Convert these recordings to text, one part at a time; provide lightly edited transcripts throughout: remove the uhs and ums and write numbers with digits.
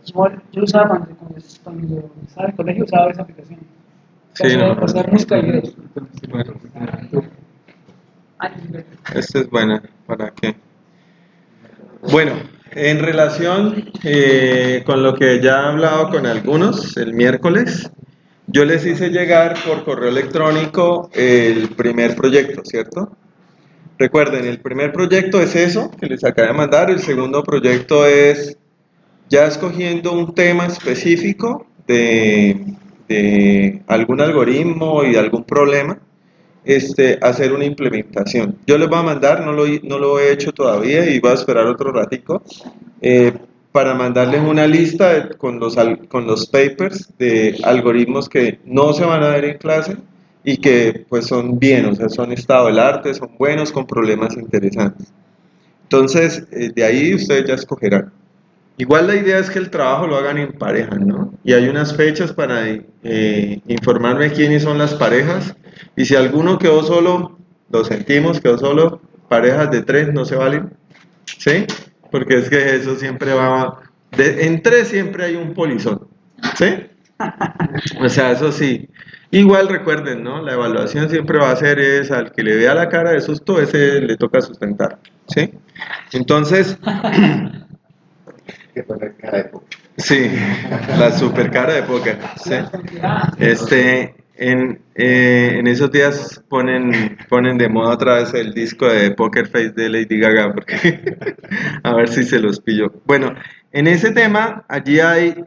Yo usaba cuando estaba en el colegio, usaba esa aplicación. Sí, no, Hacer música y videos. bueno, Ay, esta es buena, ¿para qué? Bueno, en relación con lo que ya he hablado con algunos el miércoles, yo les hice llegar por correo electrónico el primer proyecto, ¿cierto? Recuerden, el primer proyecto es eso que les acabo de mandar, el segundo proyecto es ya escogiendo un tema específico de algún algoritmo y de algún problema, hacer una implementación. Yo les voy a mandar, no lo he hecho todavía y voy a esperar otro ratico, eh, para mandarles una lista con los papers de algoritmos que no se van a ver en clase y que pues son bien, o sea, son estado del arte, son buenos, con problemas interesantes. Entonces, de ahí ustedes ya escogerán. Igual la idea es que el trabajo lo hagan en pareja, ¿no? Y hay unas fechas para informarme quiénes son las parejas. Y si alguno quedó solo, lo sentimos, quedó solo, parejas de 3 no se valen, ¿sí? Porque es que eso siempre va... en 3 siempre hay un polizón, ¿sí? O sea, eso sí. Igual recuerden, ¿no? La evaluación siempre va a ser es al que le vea la cara de susto, ese le toca sustentar, ¿sí? Entonces... Que poner cara de poco. Sí, la super cara de póker. Sí. En esos días ponen de moda otra vez el disco de Poker Face de Lady Gaga, porque a ver si se los pillo. Bueno, en ese tema, allí hay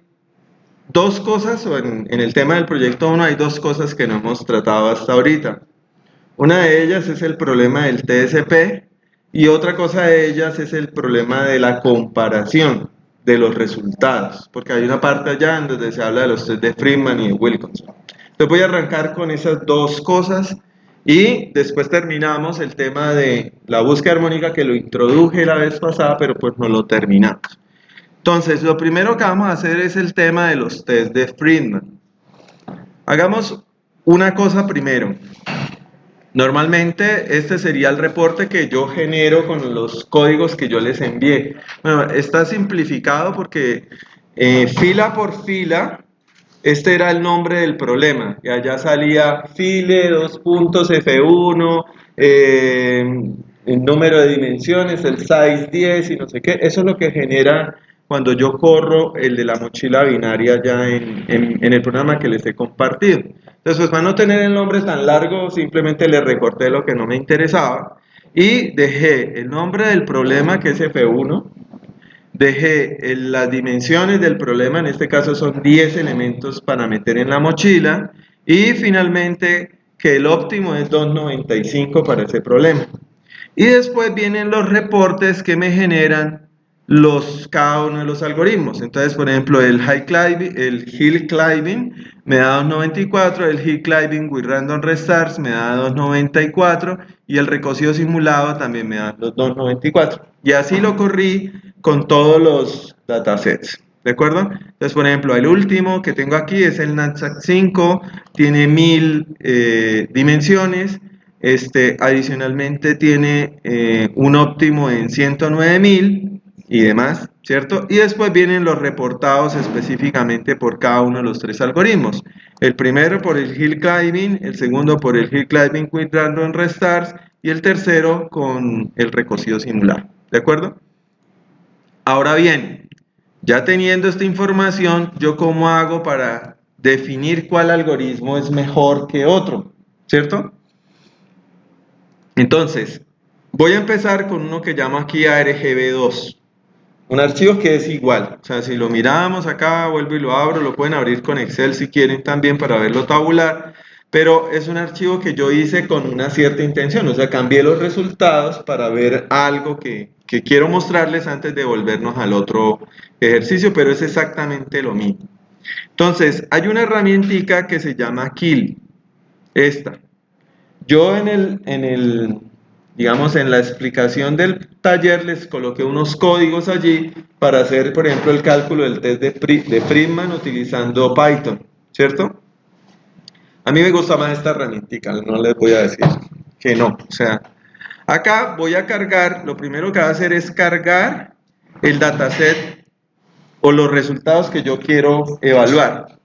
dos cosas, o en el tema del proyecto 1 hay dos cosas que no hemos tratado hasta ahorita. Una de ellas es el problema del TSP y otra cosa de ellas es el problema de la comparación de los resultados, porque hay una parte allá en donde se habla de los test de Friedman y de Wilkinson. Entonces voy a arrancar con esas dos cosas y después terminamos el tema de la búsqueda armónica que lo introduje la vez pasada, pero pues no lo terminamos. Entonces, lo primero que vamos a hacer es el tema de los test de Friedman. Hagamos una cosa primero. Normalmente este sería el reporte que yo genero con los códigos que yo les envié. Bueno, está simplificado porque fila por fila, este era el nombre del problema. Y allá salía file, 2 puntos F1, el número de dimensiones, el size 10 y no sé qué. Eso es lo que genera cuando yo corro el de la mochila binaria ya en el programa que les he compartido. Entonces, pues, para no tener el nombre tan largo, simplemente le recorté lo que no me interesaba y dejé el nombre del problema, que es F1, dejé las dimensiones del problema, en este caso son 10 elementos para meter en la mochila, y finalmente que el óptimo es 295 para ese problema. Y después vienen los reportes que me generan cada uno de los algoritmos. Entonces, por ejemplo, el hill climbing me da 294, el hill climbing with random restars me da 294 y el recocido simulado también me da los 294. Y así lo corrí con todos los datasets. ¿De acuerdo? Entonces, por ejemplo, el último que tengo aquí es el NatSat 5, tiene 1000 dimensiones. Adicionalmente tiene un óptimo en 109.000 y demás, ¿cierto? Y después vienen los reportados específicamente por cada uno de los 3 algoritmos. El primero por el hill climbing, el segundo por el hill climbing with random restars y el tercero con el recocido simulado, ¿de acuerdo? Ahora bien, ya teniendo esta información, ¿yo cómo hago para definir cuál algoritmo es mejor que otro? ¿Cierto? Entonces, voy a empezar con uno que llamo aquí ARGB2. Un archivo que es igual. O sea, si lo miramos acá, vuelvo y lo abro, lo pueden abrir con Excel si quieren también para verlo tabular. Pero es un archivo que yo hice con una cierta intención. O sea, cambié los resultados para ver algo que quiero mostrarles antes de volvernos al otro ejercicio, pero es exactamente lo mismo. Entonces, hay una herramientica que se llama Kill. Esta. Yo digamos, en la explicación del taller les coloqué unos códigos allí para hacer, por ejemplo, el cálculo del test de Friedman utilizando Python, ¿cierto? A mí me gusta más esta herramientica, no les voy a decir que no. O sea, acá voy a cargar, lo primero que va a hacer es cargar el dataset o los resultados que yo quiero evaluar.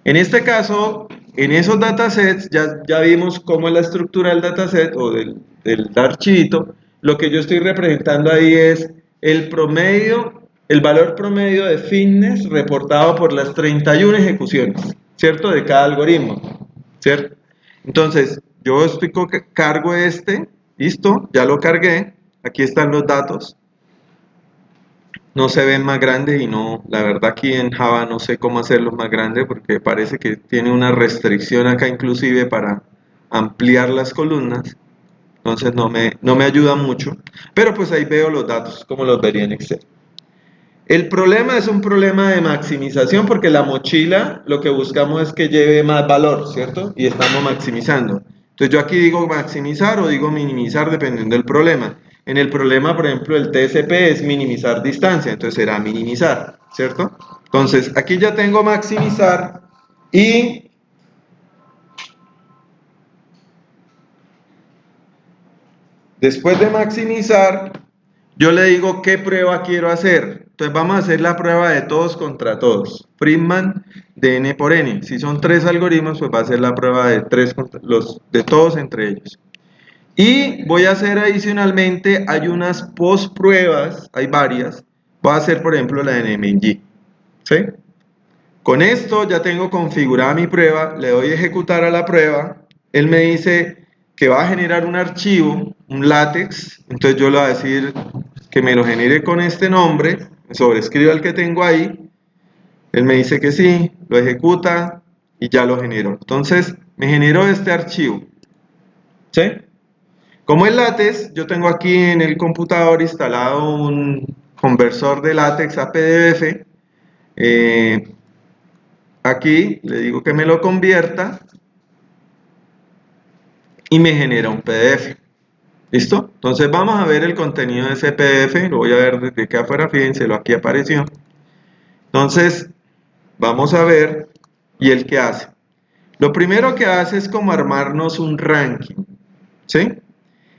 En este caso, en esos datasets, ya vimos cómo es la estructura del dataset o del archivito. Lo que yo estoy representando ahí es el promedio, el valor promedio de fitness reportado por las 31 ejecuciones, ¿cierto? De cada algoritmo, ¿cierto? Entonces, yo cargo listo, ya lo cargué, aquí están los datos. No se ven más grandes y no, la verdad aquí en Java no sé cómo hacerlos más grandes porque parece que tiene una restricción acá inclusive para ampliar las columnas, entonces no me ayuda mucho, pero pues ahí veo los datos como los vería en Excel. El problema es un problema de maximización porque la mochila lo que buscamos es que lleve más valor, ¿cierto? Y estamos maximizando. Entonces yo aquí digo maximizar o digo minimizar dependiendo del problema. En el problema, por ejemplo, el TSP es minimizar distancia, entonces será minimizar, ¿cierto? Entonces aquí ya tengo maximizar y después de maximizar, yo le digo qué prueba quiero hacer. Entonces vamos a hacer la prueba de todos contra todos. Friedman de n por n. Si son 3 algoritmos, pues va a ser la prueba de de todos entre ellos. Y voy a hacer adicionalmente, hay unas post pruebas, hay varias. Voy a hacer, por ejemplo, la de NMG. ¿Sí? Con esto ya tengo configurada mi prueba, le doy a ejecutar a la prueba. Él me dice que va a generar un archivo, un látex. Entonces yo le voy a decir que me lo genere con este nombre, sobrescriba el que tengo ahí. Él me dice que sí, lo ejecuta y ya lo generó. Entonces me generó este archivo. ¿Sí? Como es látex, yo tengo aquí en el computador instalado un conversor de látex a PDF. Aquí le digo que me lo convierta y me genera un PDF. ¿Listo? Entonces vamos a ver el contenido de ese PDF. Lo voy a ver desde acá afuera. Fíjense, aquí apareció. Entonces vamos a ver. ¿Y el qué hace? Lo primero que hace es como armarnos un ranking. ¿Sí?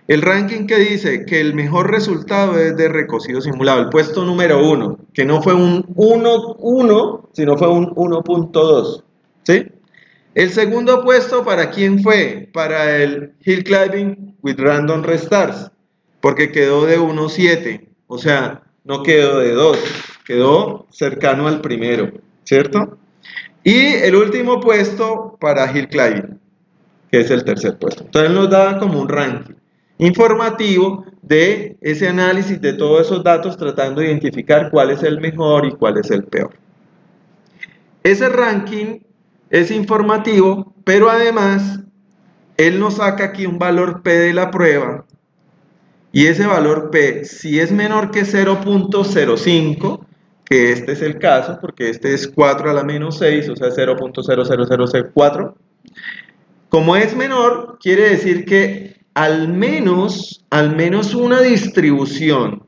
El ranking que dice que el mejor resultado es de recocido simulado, el puesto número 1, que no fue un 1.1, sino fue un 1.2. ¿Sí? El segundo puesto, ¿para quién fue? Para el Hill Climbing with Random Restarts, porque quedó de 1.7, o sea, no quedó de 2, quedó cercano al primero, ¿cierto? Y el último puesto para Hill Climbing, que es el tercer puesto. Entonces nos da como un ranking informativo de ese análisis de todos esos datos tratando de identificar cuál es el mejor y cuál es el peor. Ese ranking es informativo, pero además él nos saca aquí un valor P de la prueba y ese valor P, si es menor que 0.05, que este es el caso porque este es 4 a la menos 6, o sea 0.00004, como es menor, quiere decir que al menos una distribución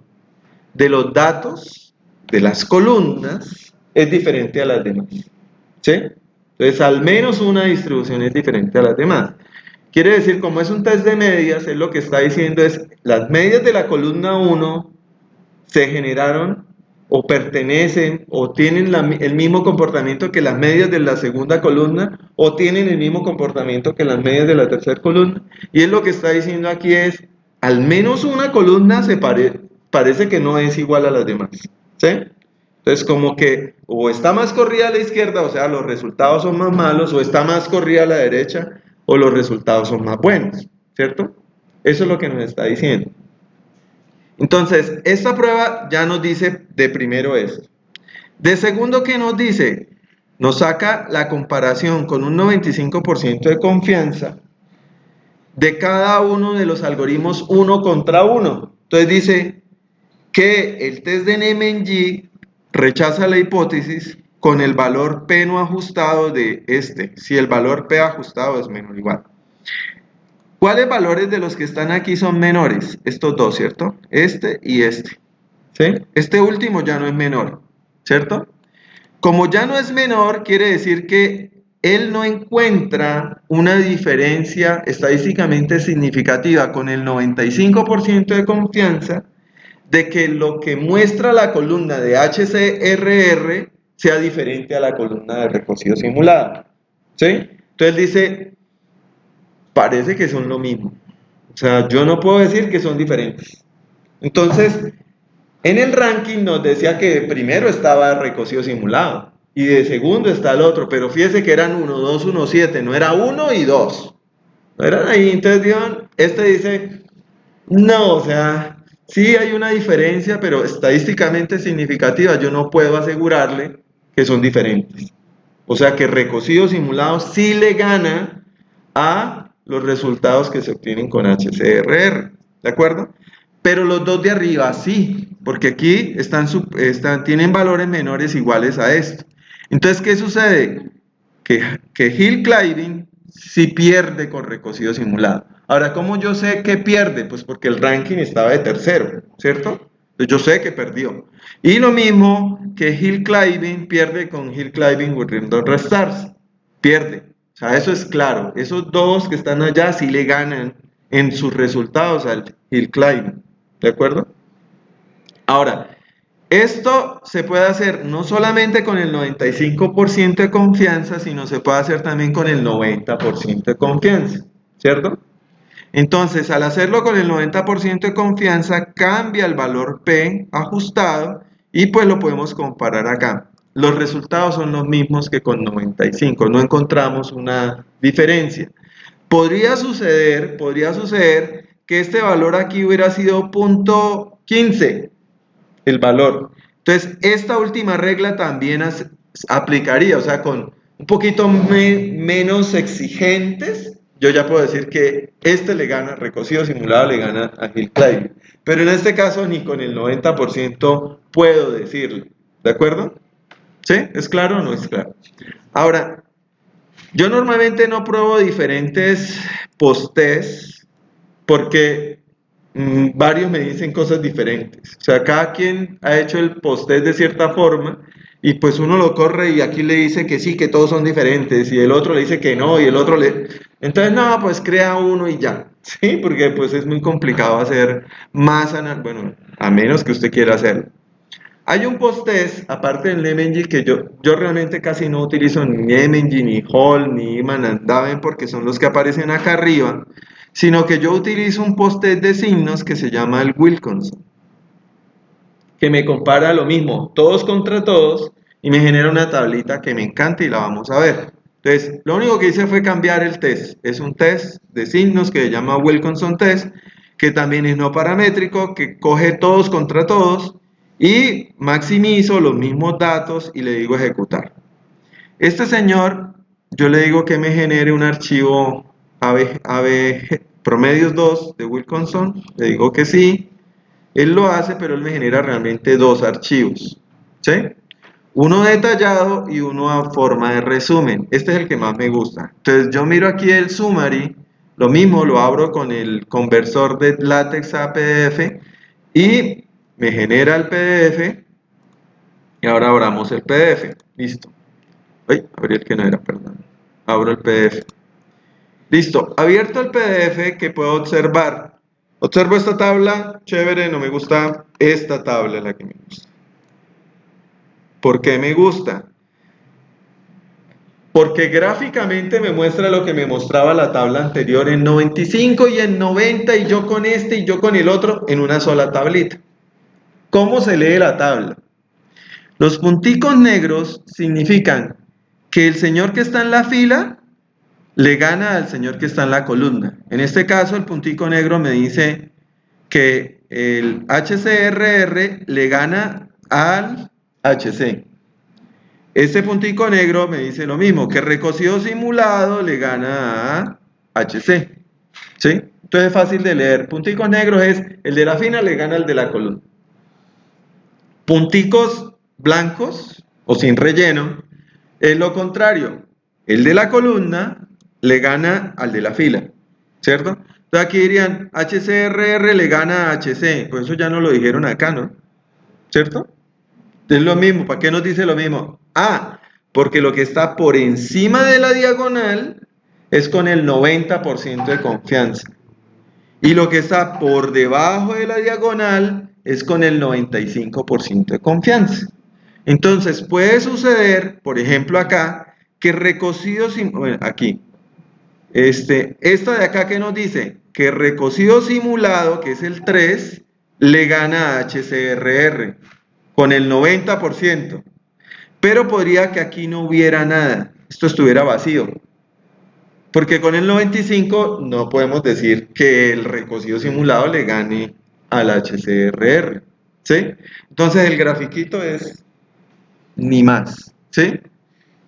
de los datos, de las columnas, es diferente a las demás. ¿Sí? Entonces, al menos una distribución es diferente a las demás. Quiere decir, como es un test de medias, él lo que está diciendo es, las medias de la columna 1 se generaron o pertenecen o tienen el mismo comportamiento que las medias de la segunda columna o tienen el mismo comportamiento que las medias de la tercera columna. Y él lo que está diciendo aquí es, al menos una columna parece que no es igual a las demás. ¿Sí? Entonces como que o está más corrida a la izquierda, o sea, los resultados son más malos, o está más corrida a la derecha, o los resultados son más buenos. ¿Cierto? Eso es lo que nos está diciendo. Entonces, esta prueba ya nos dice de primero esto. De segundo, ¿qué nos dice? Nos saca la comparación con un 95% de confianza de cada uno de los algoritmos uno contra uno. Entonces dice que el test de NMG rechaza la hipótesis con el valor P no ajustado de este, si el valor P ajustado es menor o igual. ¿Cuáles valores de los que están aquí son menores? Estos dos, ¿cierto? Este y este. ¿Sí? Este último ya no es menor, ¿cierto? Como ya no es menor, quiere decir que él no encuentra una diferencia estadísticamente significativa con el 95% de confianza de que lo que muestra la columna de HCRR sea diferente a la columna de recocido simulado. ¿Sí? Entonces dice, parece que son lo mismo. O sea, yo no puedo decir que son diferentes. Entonces, en el ranking nos decía que de primero estaba recocido simulado y de segundo está el otro, pero fíjese que eran 1, 2, 1, 7, no era 1 y 2. No eran ahí, entonces este dice, no, o sea, sí hay una diferencia, pero estadísticamente significativa, yo no puedo asegurarle que son diferentes. O sea que recocido simulado sí le gana a los resultados que se obtienen con HCRR, ¿de acuerdo? Pero los dos de arriba sí, porque aquí tienen valores menores iguales a esto. Entonces, ¿qué sucede? Que Hill-Climbing sí pierde con recocido simulado. Ahora, ¿cómo yo sé que pierde? Pues porque el ranking estaba de tercero, ¿cierto? Entonces yo sé que perdió. Y lo mismo que Hill-Climbing pierde con Hill-Climbing with Random Stars. Pierde. O sea, eso es claro. Esos dos que están allá sí le ganan en sus resultados al Hill-Climbing. ¿De acuerdo? Ahora, esto se puede hacer no solamente con el 95% de confianza, sino se puede hacer también con el 90% de confianza, ¿cierto? Entonces, al hacerlo con el 90% de confianza, cambia el valor P ajustado y pues lo podemos comparar acá. Los resultados son los mismos que con 95, no encontramos una diferencia. Podría suceder que este valor aquí hubiera sido 0.15, el valor. Entonces, esta última regla también aplicaría, o sea, con un poquito menos exigentes, yo ya puedo decir que este le gana, recocido simulado le gana a Hill-Climbing. Pero en este caso ni con el 90% puedo decirlo, ¿de acuerdo? ¿Sí? ¿Es claro o no es claro? Ahora, yo normalmente no pruebo diferentes post-tests porque varios me dicen cosas diferentes. O sea, cada quien ha hecho el post-test de cierta forma y pues uno lo corre y aquí le dice que sí, que todos son diferentes y el otro le dice que no y el otro le... Entonces, no, pues crea uno y ya, ¿sí? Porque pues es muy complicado hacer más, bueno, a menos que usted quiera hacerlo. Hay un post-test, aparte del MNG, que yo realmente casi no utilizo ni MNG, ni Hall, ni Iman and Daven, porque son los que aparecen acá arriba, sino que yo utilizo un post-test de signos que se llama el Wilkinson, que me compara lo mismo, todos contra todos, y me genera una tablita que me encanta y la vamos a ver. Entonces, lo único que hice fue cambiar el test. Es un test de signos que se llama Wilkinson Test, que también es no paramétrico, que coge todos contra todos, y maximizo los mismos datos y le digo ejecutar. Este señor, yo le digo que me genere un archivo AB promedios 2 de Wilkinson, le digo que sí, él lo hace, pero él me genera realmente dos archivos, ¿sí? Uno detallado y uno a forma de resumen. Este es el que más me gusta. Entonces yo miro aquí el summary, lo mismo lo abro con el conversor de LaTeX a PDF y me genera el PDF y ahora abramos el PDF. Listo. Ay, abrí el que no era, perdón. Abro el PDF. Listo. Abierto el PDF, que puedo observar. Observo esta tabla, chévere, no me gusta esta tabla, la que me gusta. ¿Por qué me gusta? Porque gráficamente me muestra lo que me mostraba la tabla anterior en 95 y en 90 y yo con este y yo con el otro en una sola tablita. ¿Cómo se lee la tabla? Los punticos negros significan que el señor que está en la fila le gana al señor que está en la columna. En este caso, el puntico negro me dice que el HCRR le gana al HC. Este puntico negro me dice lo mismo, que recocido simulado le gana a HC. ¿Sí? Entonces es fácil de leer. Punticos negros es el de la fila le gana al de la columna. Punticos blancos o sin relleno es lo contrario. El de la columna le gana al de la fila, ¿cierto? Entonces aquí dirían HCRR le gana a HC, pues eso ya no lo dijeron acá, ¿no? ¿Cierto? Es lo mismo, ¿para qué nos dice lo mismo? Ah, porque lo que está por encima de la diagonal es con el 90% de confianza. Y lo que está por debajo de la diagonal es con el 95% de confianza. Entonces, puede suceder, por ejemplo acá, que recocido, bueno, aquí, esta de acá que nos dice que recocido simulado, que es el 3, le gana a HCRR con el 90%. Pero podría que aquí no hubiera nada, esto estuviera vacío. Porque con el 95 no podemos decir que el recocido simulado le gane al HCRR, ¿sí? Entonces el grafiquito es ni más, ¿sí?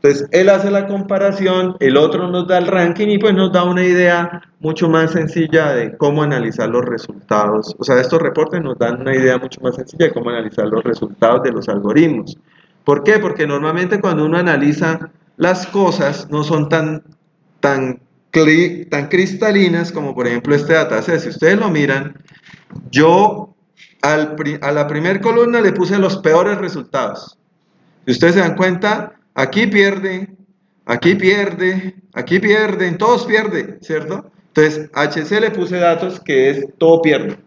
Entonces él hace la comparación, el otro nos da el ranking y pues nos da una idea mucho más sencilla de cómo analizar los resultados. O sea, estos reportes nos dan una idea mucho más sencilla de cómo analizar los resultados de los algoritmos. ¿Por qué? Porque normalmente cuando uno analiza las cosas no son tan cristalinas como por ejemplo este dataset. Si ustedes lo miran, yo a la primera columna le puse los peores resultados. Si ustedes se dan cuenta, aquí pierde, aquí pierde, aquí pierden, todos pierden, ¿cierto? Entonces, HC le puse datos que es todo pierde.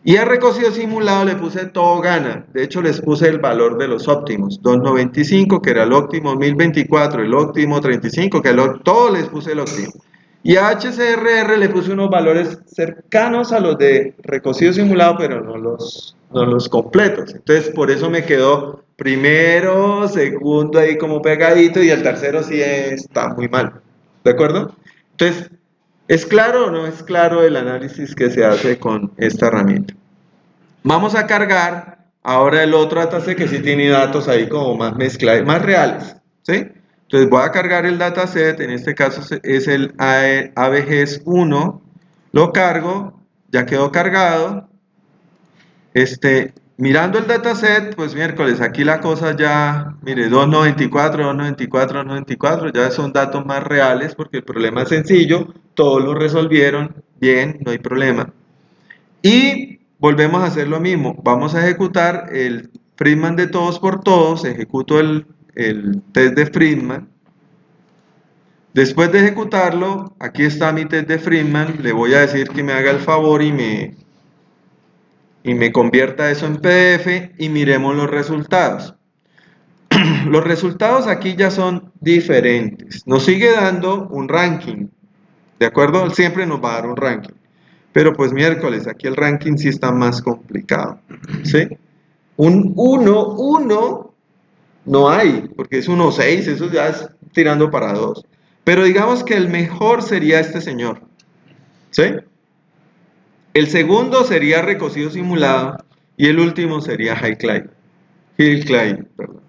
Y a recocido simulado le puse todo gana. De hecho, les puse el valor de los óptimos. 295, que era el óptimo 1024, el óptimo 35, que todo les puse el óptimo. Y a HCRR le puse unos valores cercanos a los de recocido simulado, pero no los completos. Entonces, por eso me quedó primero, segundo ahí como pegadito, y el tercero sí está muy mal. ¿De acuerdo? Entonces, ¿es claro o no es claro el análisis que se hace con esta herramienta? Vamos a cargar ahora el otro dataset que sí tiene datos ahí como más mezclados, más reales, ¿sí? Entonces voy a cargar el dataset, en este caso es el ABGS 1, lo cargo, ya quedó cargado. Mirando el dataset, pues miércoles, aquí la cosa ya, mire, 294, 294, 294, ya son datos más reales porque el problema es sencillo, todos lo resolvieron, bien, no hay problema. Y volvemos a hacer lo mismo, vamos a ejecutar el Friedman de todos por todos, ejecuto el test de Friedman. Después de ejecutarlo, aquí está mi test de Friedman, le voy a decir que me haga el favor y me convierta eso en PDF y miremos los resultados. Los resultados aquí ya son diferentes. Nos sigue dando un ranking, ¿de acuerdo? Siempre nos va a dar un ranking. Pero pues miércoles, aquí el ranking sí está más complicado, ¿sí? Un 1 no hay, porque es 1,6, eso ya es tirando para 2. Pero digamos que el mejor sería este señor, ¿sí? El segundo sería recocido simulado y el último sería Hill Clyde, perdón.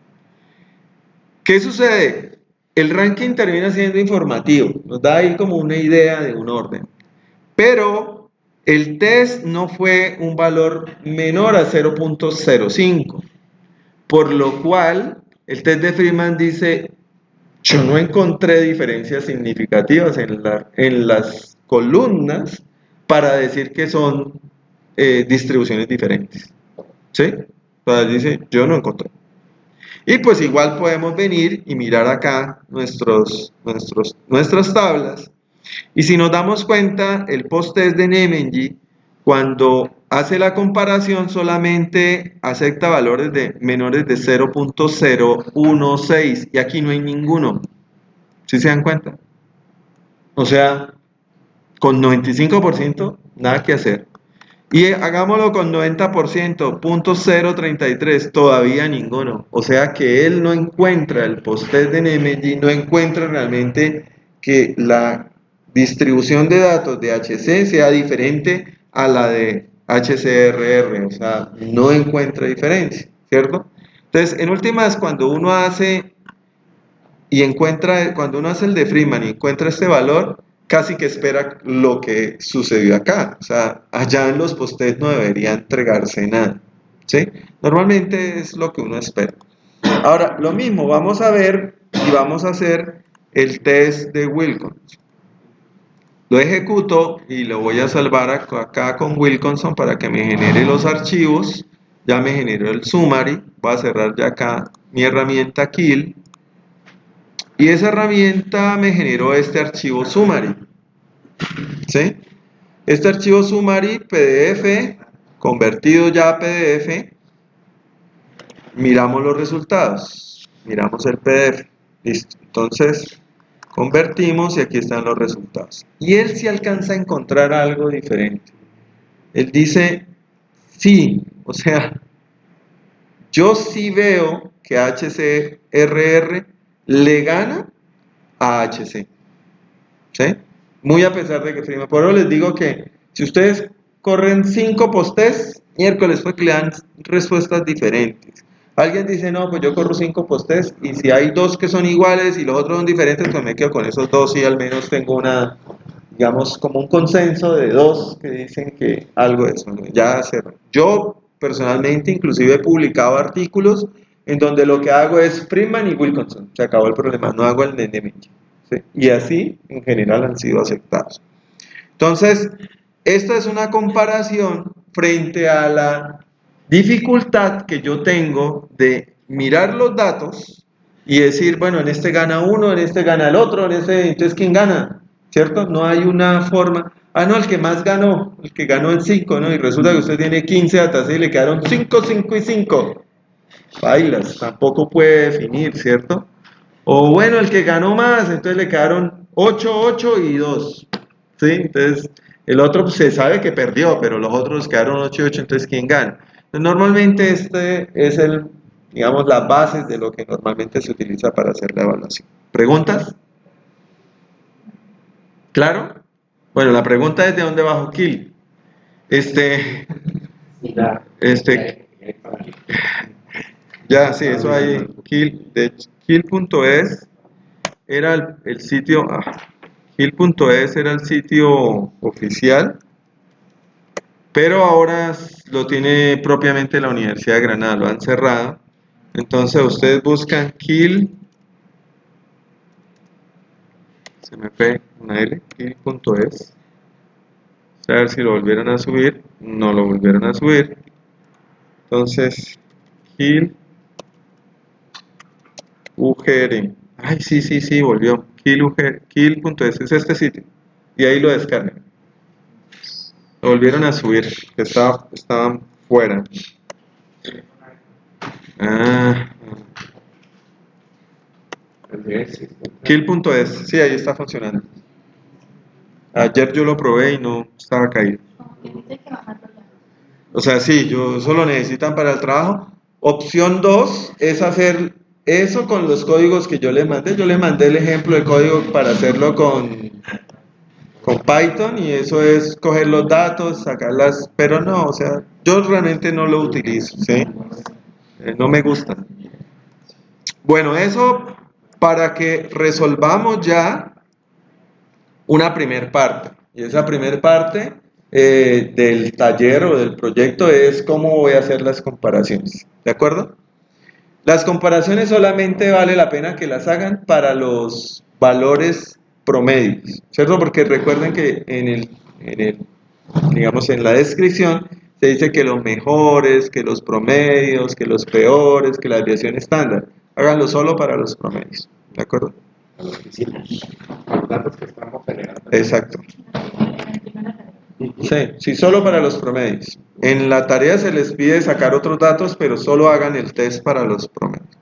¿Qué sucede? El ranking termina siendo informativo, nos da ahí como una idea de un orden. Pero el test no fue un valor menor a 0.05, por lo cual el test de Friedman dice, yo no encontré diferencias significativas en las columnas para decir que son distribuciones diferentes. ¿Sí? Entonces dice, yo no encontré. Y pues igual podemos venir y mirar acá nuestras tablas. Y si nos damos cuenta, el post-test de Nemenyi, cuando hace la comparación, solamente acepta valores menores de 0.016. Y aquí no hay ninguno. ¿Sí se dan cuenta? O sea, con 95%, nada que hacer. Y hagámoslo con 90%, .033, todavía ninguno. O sea que él no encuentra, el post-test de Nemenyi no encuentra realmente que la distribución de datos de HC sea diferente a la de HCRR. O sea, no encuentra diferencia, ¿cierto? Entonces, en últimas, cuando uno hace cuando uno hace el de Friedman y encuentra este valor, casi que espera lo que sucedió acá. O sea, allá en los post-test no debería entregarse nada, ¿sí? Normalmente es lo que uno espera. Ahora, lo mismo, vamos a ver y vamos a hacer el test de Wilkinson. Lo ejecuto y lo voy a salvar acá con Wilkinson para que me genere los archivos. Ya me generó el summary. Voy a cerrar ya acá mi herramienta Kill. Y esa herramienta me generó este archivo summary, ¿sí? Este archivo summary PDF convertido ya a PDF, miramos los resultados, miramos el PDF, listo. Entonces, convertimos y aquí están los resultados. Y él sí alcanza a encontrar algo diferente. Él dice, sí, o sea, yo sí veo que HCRR le gana a HC. ¿Sí? Muy a pesar de que Freeman. Por eso les digo que si ustedes corren 5 post-tests, miércoles fue que le dan respuestas diferentes. Alguien dice, no, pues yo corro 5 post-tests y si hay 2 que son iguales y los otros son diferentes, pues me quedo con esos 2 y al menos tengo una, digamos, como un consenso de 2 que dicen que algo de eso, ¿no? Ya cerró. Yo personalmente inclusive he publicado artículos en donde lo que hago es Freeman y Wilkinson. Se acabó el problema, no hago el de ¿sí? Y así en general han sido aceptados. Entonces, esta es una comparación frente a la dificultad que yo tengo de mirar los datos y decir, bueno, en este gana uno, en este gana el otro, en este, entonces ¿quién gana? ¿Cierto? No hay una forma. Ah, no, el que más ganó, el que ganó en 5, ¿no? Y resulta que usted tiene 15 datas y le quedaron 5, 5 y 5. Bailas, tampoco puede definir, ¿cierto? O bueno, el que ganó más, entonces le quedaron 8, 8 y 2. ¿Sí? Entonces, el otro pues, se sabe que perdió, pero los otros quedaron 8 y 8, entonces ¿quién gana? Entonces, normalmente este es el, digamos, las bases de lo que normalmente se utiliza para hacer la evaluación. ¿Preguntas? ¿Claro? Bueno, la pregunta es ¿de dónde bajó Kill? Ya, sí, eso ahí, Kill, de Kill.es era el sitio, Kill.es era el sitio oficial, pero ahora lo tiene propiamente la Universidad de Granada, lo han cerrado. Entonces ustedes buscan Kill, se me fue una L, Kill.es, a ver si lo volvieron a subir, no lo volvieron a subir. Entonces, Kill UGR, ay, sí, volvió, Kill.es, es este sitio, y ahí lo descargan. Lo volvieron a subir, que estaban fuera. Kill.es, sí, ahí está funcionando. Ayer yo lo probé y no estaba caído. O sea, sí, eso lo necesitan para el trabajo. Opción 2 es hacer eso con los códigos que yo les mandé. Yo les mandé el ejemplo de código para hacerlo con Python y eso es coger los datos, sacarlas, pero no, o sea, yo realmente no lo utilizo, ¿sí? No me gusta. Bueno, eso para que resolvamos ya una primer parte. Y esa primer parte del taller o del proyecto es cómo voy a hacer las comparaciones. ¿De acuerdo? Las comparaciones solamente vale la pena que las hagan para los valores promedios, ¿cierto? Porque recuerden que digamos, en la descripción se dice que los mejores, que los promedios, que los peores, que la desviación estándar. Háganlo solo para los promedios, ¿de acuerdo? Los datos que estamos generando. Exacto. Sí, solo para los promedios. En la tarea se les pide sacar otros datos, pero solo hagan el test para los promedios.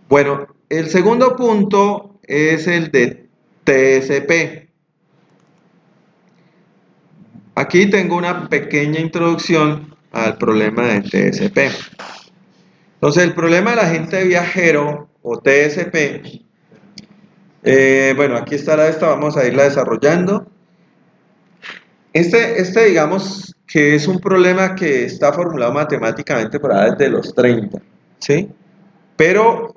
Bueno, el segundo punto es el de TSP. Aquí tengo una pequeña introducción al problema de TSP. Entonces, el problema del agente viajero o TSP, bueno, aquí estará esta, vamos a irla desarrollando. Este digamos que es un problema que está formulado matemáticamente por ahí desde los 30, ¿sí? Pero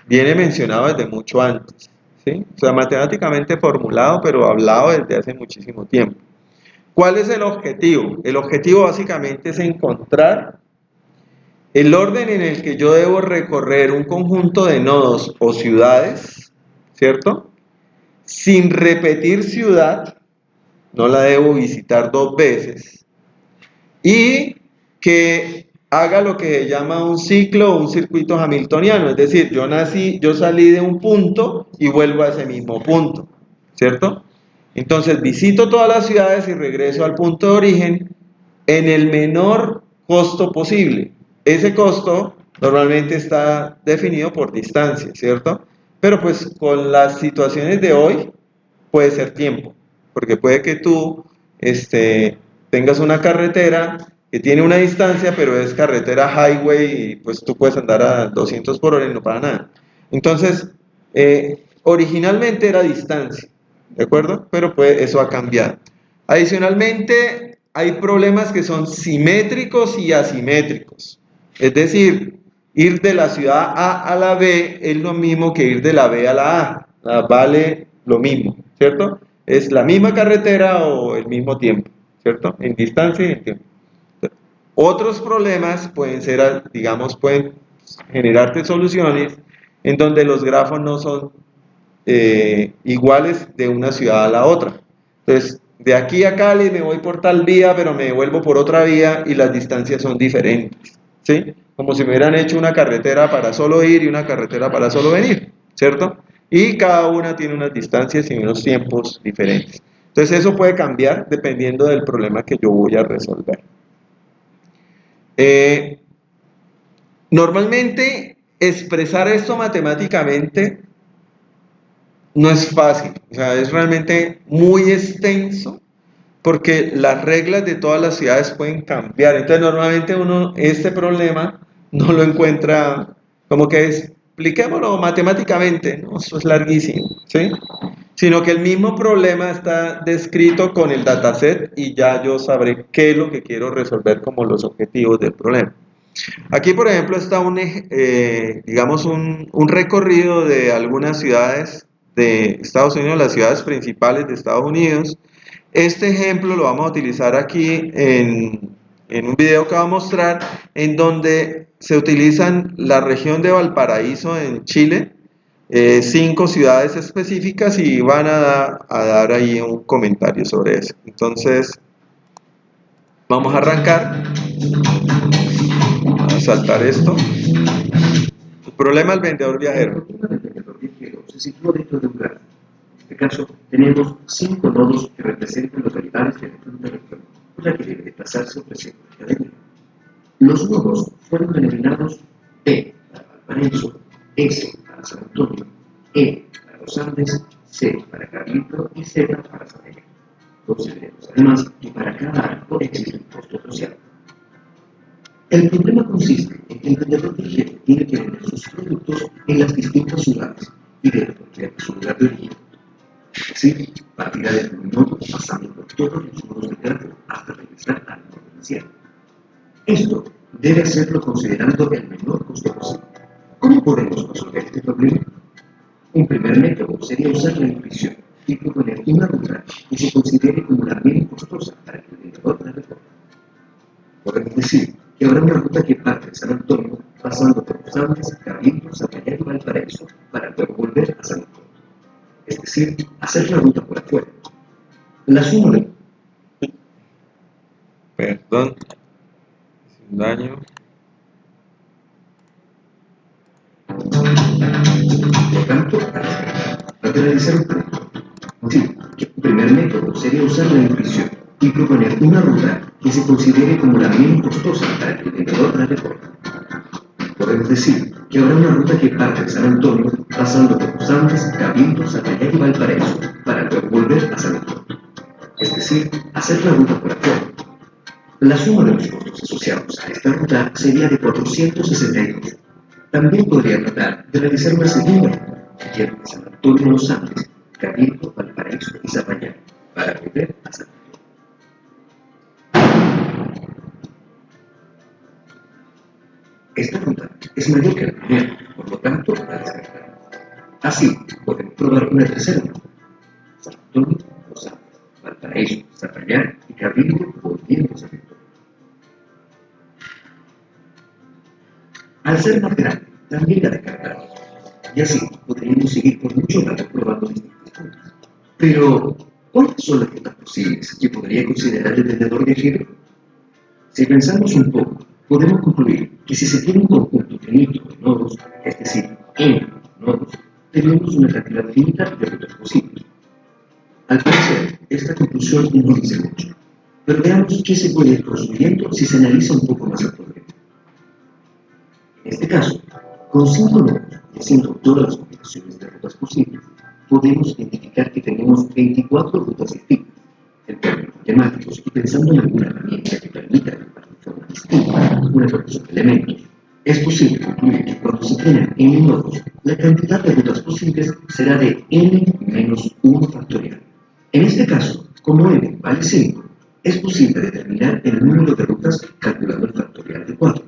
viene mencionado desde mucho antes, ¿sí? O sea, matemáticamente formulado, pero hablado desde hace muchísimo tiempo. ¿Cuál es el objetivo? El objetivo básicamente es encontrar el orden en el que yo debo recorrer un conjunto de nodos o ciudades, ¿cierto? Sin repetir ciudad, no la debo visitar 2 veces, y que haga lo que se llama un ciclo o un circuito hamiltoniano, es decir, yo salí de un punto y vuelvo a ese mismo punto, ¿cierto? Entonces visito todas las ciudades y regreso al punto de origen en el menor costo posible. Ese costo normalmente está definido por distancia, ¿cierto? Pero pues con las situaciones de hoy puede ser tiempo, porque puede que tú tengas una carretera que tiene una distancia, pero es carretera highway y pues tú puedes andar a 200 por hora y no para nada. Entonces, originalmente era distancia, ¿de acuerdo? Pero pues eso ha cambiado. Adicionalmente, hay problemas que son simétricos y asimétricos. Es decir, ir de la ciudad A a la B es lo mismo que ir de la B a la A. Vale lo mismo, ¿cierto? Es la misma carretera o el mismo tiempo, ¿cierto? En distancia y en tiempo. Otros problemas pueden ser, digamos, pueden generarte soluciones en donde los grafos no son iguales de una ciudad a la otra. Entonces, de aquí a Cali me voy por tal vía, pero me devuelvo por otra vía y las distancias son diferentes, ¿sí? Como si me hubieran hecho una carretera para solo ir y una carretera para solo venir, ¿cierto? Y cada una tiene unas distancias y unos tiempos diferentes. Entonces, eso puede cambiar dependiendo del problema que yo voy a resolver. Normalmente, expresar esto matemáticamente no es fácil, o sea, es realmente muy extenso porque las reglas de todas las ciudades pueden cambiar. Entonces, normalmente uno este problema no lo encuentra como que expliquémoslo matemáticamente, ¿no? Eso es larguísimo, ¿sí? Sino que el mismo problema está descrito con el dataset y ya yo sabré qué es lo que quiero resolver como los objetivos del problema. Aquí, por ejemplo, está digamos un recorrido de algunas ciudades de Estados Unidos, las ciudades principales de Estados Unidos. Este ejemplo lo vamos a utilizar aquí en un video que va a mostrar, en donde se utilizan la región de Valparaíso en Chile, 5 ciudades específicas y van a dar ahí un comentario sobre eso. Entonces, vamos a arrancar. Vamos a saltar esto. El problema del vendedor viajero. El problema del vendedor viajero se sitúa dentro de un gráfico. En este caso, tenemos 5 nodos que representan los derivados de la punta vector, por la que debe desplazarse ofreciendo la cadena. Los nodos fueron denominados P para Valparaíso, S para San Antonio, E para los Andes, C para Cabildo y Z para Sabella. Consideremos además que para cada arco existe un costo social. El problema consiste en que el vendedor viajero tiene que vender sus productos en las distintas ciudades y debe volver a su lugar de origen. Es decir, partirá desde un nodo pasando por todos los nodos del gráfico hasta regresar al nodo inicial. Esto debe hacerlo considerando el menor costo posible. ¿Cómo podemos resolver este problema? Un primer método sería usar la intuición y proponer una ruta que se considere como la menos costosa para que el vendedor la recorra. Podemos decir que habrá una ruta que parte de San Antonio pasando por los Andes, Cabildo, Zapallar y Valparaíso para luego volver a San Antonio. Es decir, hacer la ruta por afuera. La suma de... Perdón. Sin daño. Por tanto, para realizar un proyecto. Sí, que el primer método sería usar la intuición y proponer una ruta que se considere como la menos costosa para que el vendedor la recorra. Podemos decir que habrá una ruta que parte de San Antonio pasando por los Andes, Cabildo, Zapallar y Valparaíso para luego volver a San Antonio. Es decir, hacer la ruta por afuera. La suma de los costos asociados a esta ruta sería de 462. También podría tratar de realizar una segunda ruta que lleva de San Antonio a los Andes, Cabildo, Valparaíso y Zapallar para volver a San Antonio. Esta ruta es mayor que la primera, por lo tanto, la descartamos. Así, podemos probar una tercera ruta. San Antonio, Los Andes, Valparaíso, Zapallar y Cabildo volviendo a San Antonio. Al ser más grande, también la descartamos. Y así podríamos seguir por mucho rato probando distintas rutas. Pero, ¿cuáles son las rutas posibles que podría considerar el vendedor viajero? Si pensamos un poco, podemos concluir que si se tiene un conjunto finito de nodos, es decir, n nodos, tenemos una cantidad finita de rutas posibles. Al parecer, esta conclusión no dice mucho. Pero veamos qué se puede ir construyendo si se analiza un poco más el problema. En este caso, con 5 nodos y haciendo todas las combinaciones de rutas posibles, podemos identificar que tenemos 24 rutas distintas. En términos matemáticos y pensando en alguna herramienta que permita agrupar de forma distinta una colección de elementos, es posible concluir que cuando se tengan n nodos, la cantidad de rutas posibles será de n menos 1 factorial. En este caso, como n vale 5, es posible determinar el número de rutas calculando el factorial de 4.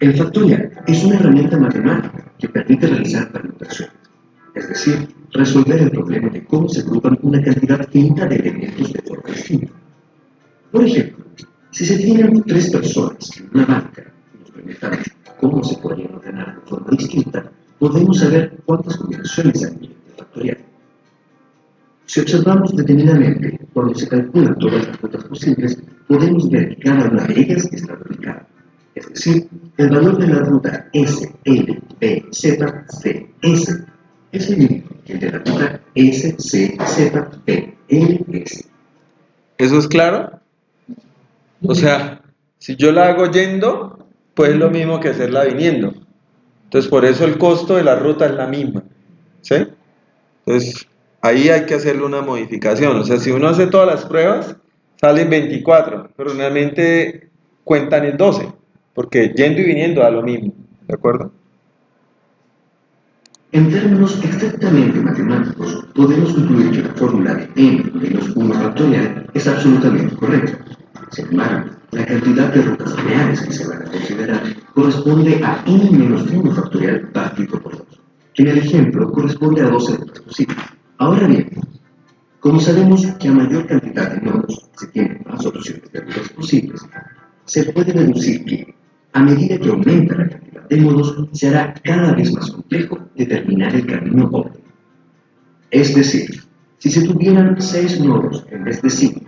El factorial es una herramienta matemática que permite realizar permutaciones, es decir, resolver el problema de cómo se agrupan una cantidad finita de elementos de forma distinta. Por ejemplo, si se tienen 3 personas en una banca y nos preguntamos cómo se podrían ordenar de forma distinta, podemos saber cuántas combinaciones hay de factorial. Si observamos detenidamente cuando se calculan todas las rutas posibles, podemos ver que cada una de ellas está duplicada. Es decir, el valor de la ruta S, L, B, Z, C, S es el mismo que el de la ruta S, C, Z, B, L, S. ¿Eso es claro? O sea, si yo la hago yendo, pues es lo mismo que hacerla viniendo. Entonces, por eso el costo de la ruta es la misma. ¿Sí? Entonces, ahí hay que hacerle una modificación. O sea, si uno hace todas las pruebas, salen 24, pero realmente cuentan en 12, porque yendo y viniendo da lo mismo. ¿De acuerdo? En términos estrictamente matemáticos, podemos concluir que la fórmula de n menos 1 factorial es absolutamente correcta. Sin embargo, la cantidad de rutas reales que se van a considerar corresponde a n menos 1 factorial partido por 2, que en el ejemplo corresponde a 12 rutas posibles. Ahora bien, como sabemos que a mayor cantidad de nodos se tienen más opciones de rutas posibles, se puede deducir que, a medida que aumenta la cantidad de nodos, se hará cada vez más complejo determinar el camino óptimo. Es decir, si se tuvieran 6 nodos en vez de 5,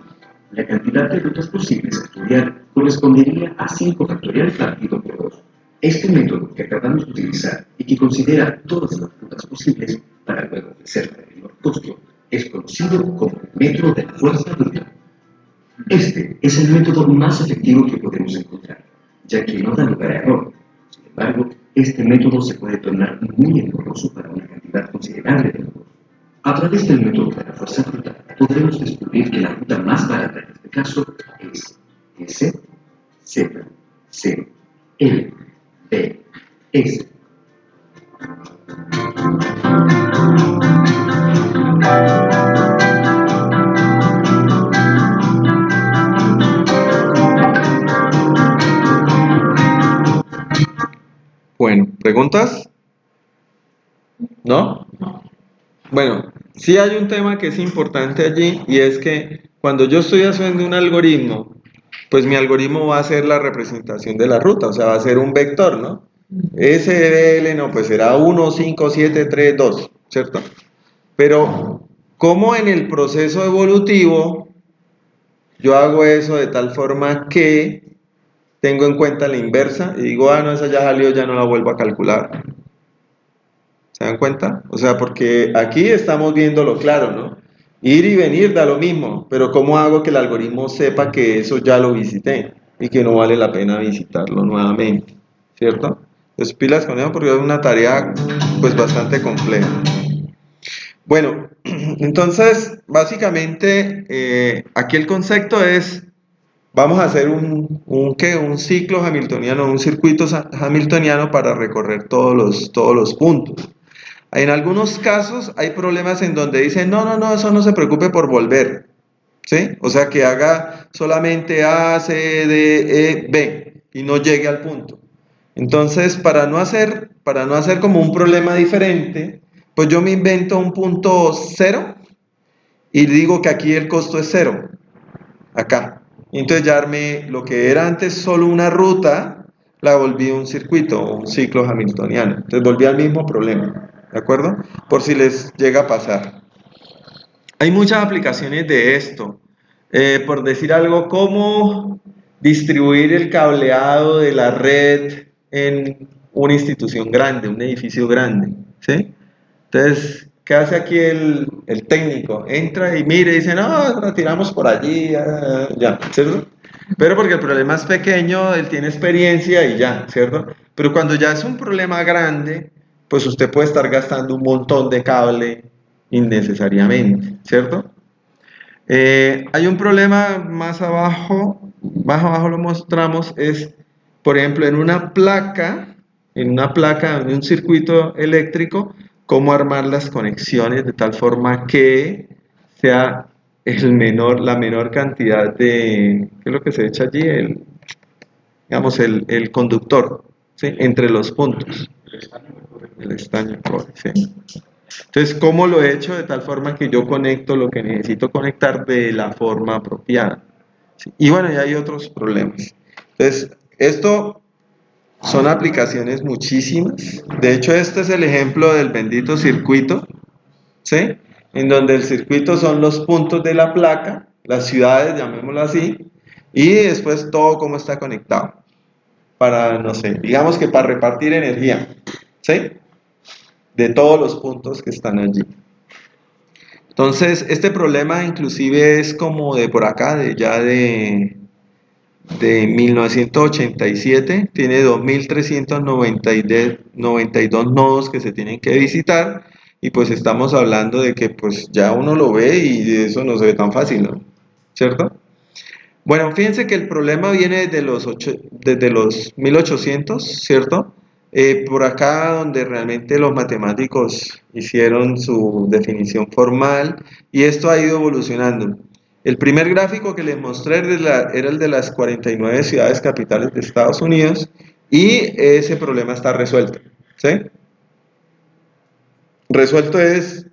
la cantidad de rutas posibles a estudiar correspondería a 5 factorial partido por 2. Este método que acabamos de utilizar y que considera todas las rutas posibles para luego ofrecer el menor costo es conocido como el método de la fuerza bruta. Este es el método más efectivo que podemos encontrar, ya que no da lugar a error. Sin embargo, este método se puede tornar muy engorroso para una cantidad considerable de nodos. A través del método de la fuerza bruta, podremos descubrir que la ruta más barata en este caso es S, Z, C, L, B, S. Bueno, ¿preguntas? ¿No? Bueno, sí hay un tema que es importante allí y es que cuando yo estoy haciendo un algoritmo, pues mi algoritmo va a ser la representación de la ruta, o sea, va a ser un vector, ¿no? SDL, no, pues será 1, 5, 7, 3, 2, ¿cierto? Pero, ¿cómo en el proceso evolutivo yo hago eso de tal forma que tengo en cuenta la inversa y digo, ah, no, esa ya salió, ya no la vuelvo a calcular? ¿Se dan cuenta? O sea, porque aquí estamos viéndolo claro, ¿no? Ir y venir da lo mismo, pero ¿cómo hago que el algoritmo sepa que eso ya lo visité y que no vale la pena visitarlo nuevamente? ¿Cierto? Entonces pilas con eso porque es una tarea pues bastante compleja. Bueno, entonces básicamente aquí el concepto es, vamos a hacer un ciclo hamiltoniano, un circuito hamiltoniano para recorrer todos los puntos. En algunos casos hay problemas en donde dicen, no, eso no se preocupe por volver, ¿sí? O sea, que haga solamente A, C, D, E, B y no llegue al punto. Entonces, para no hacer como un problema diferente, pues yo me invento un punto 0 y digo que aquí el costo es 0, acá. Y entonces ya armé lo que era antes solo una ruta, la volví un circuito, un ciclo hamiltoniano. Entonces volví al mismo problema. ¿De acuerdo? Por si les llega a pasar. Hay muchas aplicaciones de esto. Por decir algo, cómo distribuir el cableado de la red en una institución grande, un edificio grande. ¿Sí? Entonces, ¿qué hace aquí el técnico? Entra y mire y dice, no, lo tiramos por allí, ya, ¿cierto? Pero porque el problema es pequeño, él tiene experiencia y ya, ¿cierto? Pero cuando ya es un problema grande, pues usted puede estar gastando un montón de cable innecesariamente, ¿cierto? Hay un problema más abajo, más abajo lo mostramos, es, por ejemplo, en una placa, en un circuito eléctrico, cómo armar las conexiones de tal forma que sea la menor cantidad de, ¿qué es lo que se echa allí? Digamos, el conductor, ¿sí? Entre los puntos. El estaño, sí. Entonces, ¿cómo lo he hecho? De tal forma que yo conecto lo que necesito conectar de la forma apropiada. ¿Sí? Y bueno, y hay otros problemas. Entonces, esto son aplicaciones muchísimas. De hecho, este es el ejemplo del bendito circuito, ¿sí? En donde el circuito son los puntos de la placa, las ciudades, llamémoslo así, y después todo cómo está conectado. Para, no sé, digamos que para repartir energía, ¿sí? De todos los puntos que están allí. Entonces, este problema inclusive es como de por acá, de 1987, tiene 2.392 nodos que se tienen que visitar, y pues estamos hablando de que pues ya uno lo ve y eso no se ve tan fácil, ¿no? ¿Cierto? Bueno, fíjense que el problema viene desde los 1800, ¿cierto? Por acá donde realmente los matemáticos hicieron su definición formal y esto ha ido evolucionando. El primer gráfico que les mostré era el de las 49 ciudades capitales de Estados Unidos y ese problema está resuelto, ¿sí? Resuelto es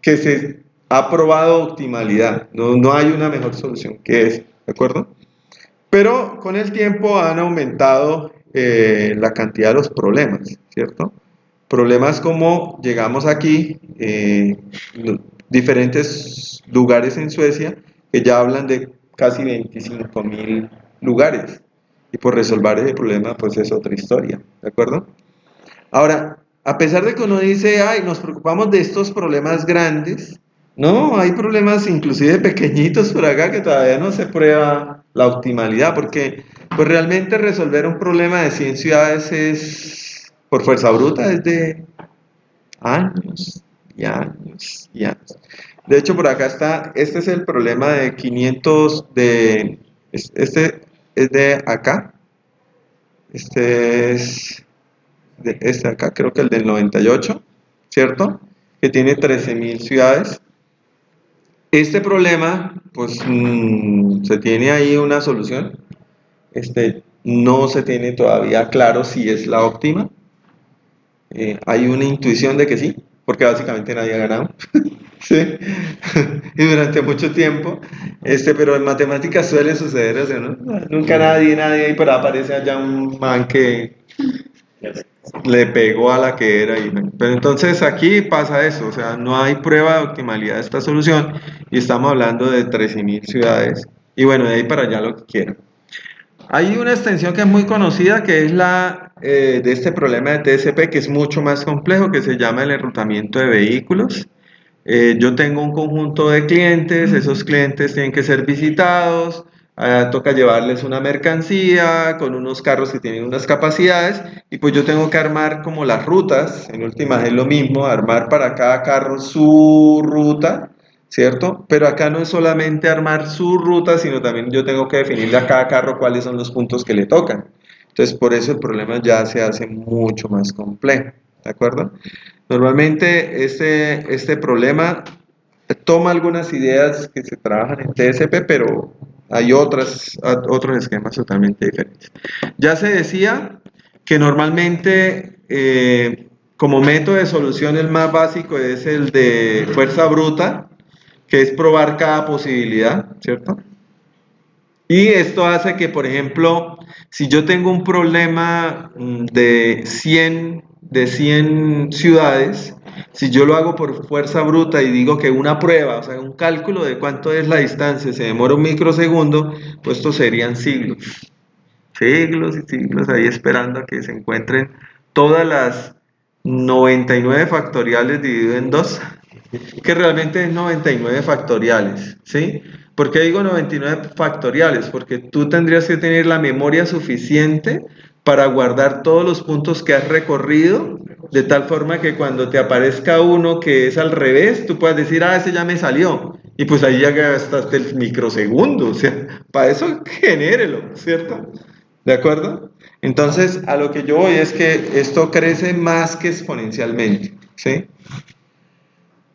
que se ha probado optimalidad, no hay una mejor solución que esa, ¿de acuerdo? Pero con el tiempo han aumentado la cantidad de los problemas, ¿cierto? Problemas como llegamos aquí, diferentes lugares en Suecia que ya hablan de casi 25.000 lugares. Y por resolver ese problema, pues es otra historia, ¿de acuerdo? Ahora, a pesar de que uno dice, ay, nos preocupamos de estos problemas grandes, no, hay problemas inclusive pequeñitos por acá que todavía no se prueba la optimalidad, porque pues realmente resolver un problema de 100 ciudades es, por fuerza bruta, es de años y años y años. De hecho, por acá está, este es el problema de 500, este es de acá, este es de este acá, creo que el del 98, ¿cierto? Que tiene 13.000 ciudades. Este problema, pues, se tiene ahí una solución. No se tiene todavía claro si es la óptima. Hay una intuición de que sí, porque básicamente nadie ha ganado. ¿Sí? Y durante mucho tiempo, pero en matemáticas suele suceder eso, ¿no? Nunca nadie, y pero aparece allá un man que le pegó a la que era. Pero entonces aquí pasa eso, o sea, no hay prueba de optimalidad de esta solución y estamos hablando de 13.000 ciudades. Y bueno, de ahí para allá lo que quieran. Hay una extensión que es muy conocida, que es la de este problema de TSP, que es mucho más complejo, que se llama el enrutamiento de vehículos. Yo tengo un conjunto de clientes, esos clientes tienen que ser visitados, toca llevarles una mercancía con unos carros que tienen unas capacidades y pues yo tengo que armar como las rutas, en últimas es lo mismo, armar para cada carro su ruta, ¿cierto? Pero acá no es solamente armar su ruta, sino también yo tengo que definirle a cada carro cuáles son los puntos que le tocan. Entonces por eso el problema ya se hace mucho más complejo, ¿de acuerdo? Normalmente este problema toma algunas ideas que se trabajan en TSP, pero hay otros esquemas totalmente diferentes. Ya se decía que normalmente como método de solución el más básico es el de fuerza bruta, que es probar cada posibilidad, ¿cierto? Y esto hace que, por ejemplo, si yo tengo un problema de 100 ciudades, si yo lo hago por fuerza bruta y digo que una prueba, o sea, un cálculo de cuánto es la distancia, se demora un microsegundo, pues estos serían siglos y siglos ahí esperando a que se encuentren todas las 99 factoriales dividido en 2, que realmente es 99 factoriales, ¿sí? ¿Por qué digo 99 factoriales? Porque tú tendrías que tener la memoria suficiente para guardar todos los puntos que has recorrido, de tal forma que cuando te aparezca uno que es al revés, tú puedas decir, ah, ese ya me salió. Y pues ahí ya gastaste el microsegundo, o sea, para eso genérelo, ¿cierto? ¿De acuerdo? Entonces, a lo que yo voy es que esto crece más que exponencialmente, ¿sí?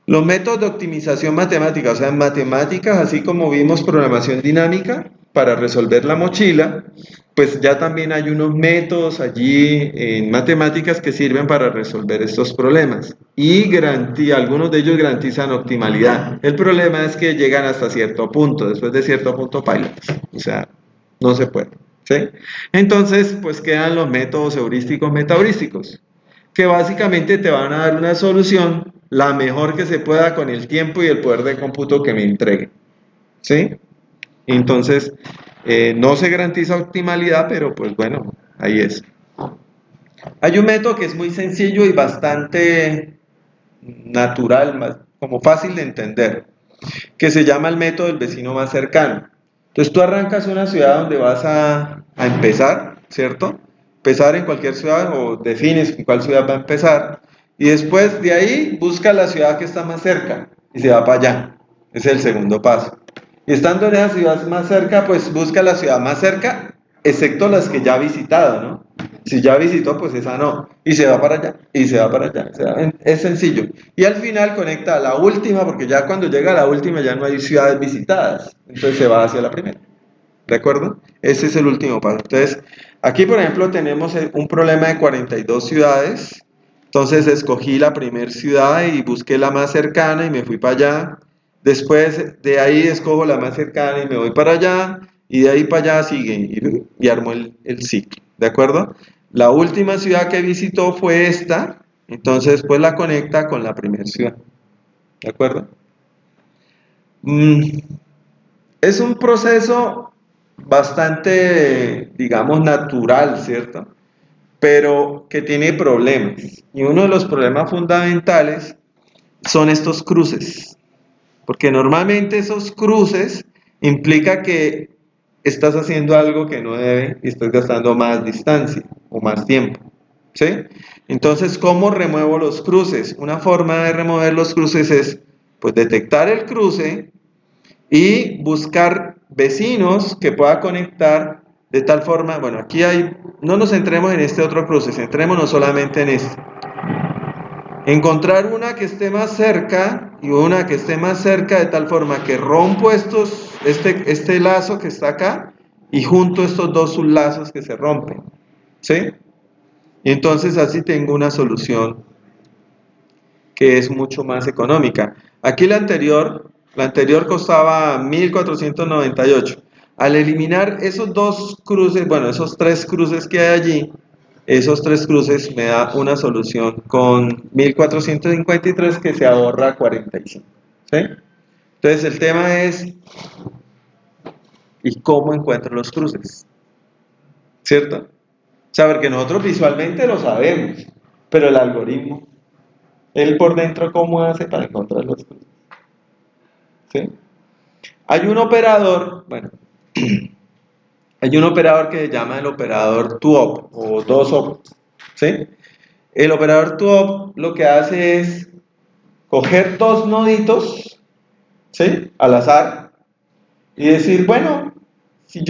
Los métodos de optimización matemática, o sea, en matemáticas, así como vimos programación dinámica para resolver la mochila, pues ya también hay unos métodos allí en matemáticas que sirven para resolver estos problemas. Y algunos de ellos garantizan optimalidad. El problema es que llegan hasta cierto punto, después de cierto punto bailan. O sea, no se puede. ¿Sí? Entonces, pues quedan los métodos heurísticos metaheurísticos, que básicamente te van a dar una solución la mejor que se pueda con el tiempo y el poder de cómputo que me entregue. ¿Sí? Entonces, no se garantiza optimalidad, pero pues bueno, ahí es. Hay un método que es muy sencillo y bastante natural, como fácil de entender, que se llama el método del vecino más cercano. Entonces tú arrancas una ciudad donde vas a empezar, ¿cierto? Empezar en cualquier ciudad o defines en cuál ciudad va a empezar y después de ahí busca la ciudad que está más cerca y se va para allá. Ese es el segundo paso. Y estando en esa ciudad más cerca, pues busca la ciudad más cerca, excepto las que ya ha visitado, ¿no? Si ya visitó, pues esa no. Y se va para allá, y se va para allá. O sea, es sencillo. Y al final conecta a la última, porque ya cuando llega a la última ya no hay ciudades visitadas. Entonces se va hacia la primera. ¿De acuerdo? Ese es el último paso. Entonces, aquí por ejemplo tenemos un problema de 42 ciudades. Entonces escogí la primera ciudad y busqué la más cercana y me fui para allá. Después de ahí escojo la más cercana y me voy para allá. Y de ahí para allá sigue y armo el ciclo. ¿De acuerdo? La última ciudad que visitó fue esta. Entonces pues la conecta con la primera ciudad. ¿De acuerdo? Es un proceso bastante, digamos, natural, ¿cierto? Pero que tiene problemas. Y uno de los problemas fundamentales son estos cruces. Porque normalmente esos cruces implica que estás haciendo algo que no debe y estás gastando más distancia o más tiempo. ¿Sí? Entonces, ¿cómo remuevo los cruces? Una forma de remover los cruces es, pues, detectar el cruce y buscar vecinos que pueda conectar de tal forma, bueno, aquí hay, no nos centremos en este otro cruce, centrémonos solamente en este. Encontrar una que esté más cerca y una que esté más cerca de tal forma que rompo este lazo que está acá y junto estos dos sublazos que se rompen. ¿Sí? Y entonces así tengo una solución que es mucho más económica. Aquí la anterior costaba 1.498. Al eliminar esos dos cruces, bueno, esos tres cruces que hay allí, esos tres cruces me da una solución con 1.453 que se ahorra 45. ¿Sí? Entonces el tema es, ¿y cómo encuentro los cruces? ¿Cierto? O sea, porque nosotros visualmente lo sabemos, pero el algoritmo, él por dentro, ¿cómo hace para encontrar los cruces? ¿Sí? Hay un operador, bueno, hay un operador que se llama el operador TOOP o 2OP, ¿sí? El operador TOOP lo que hace es coger dos noditos, ¿sí? Al azar y decir, bueno, si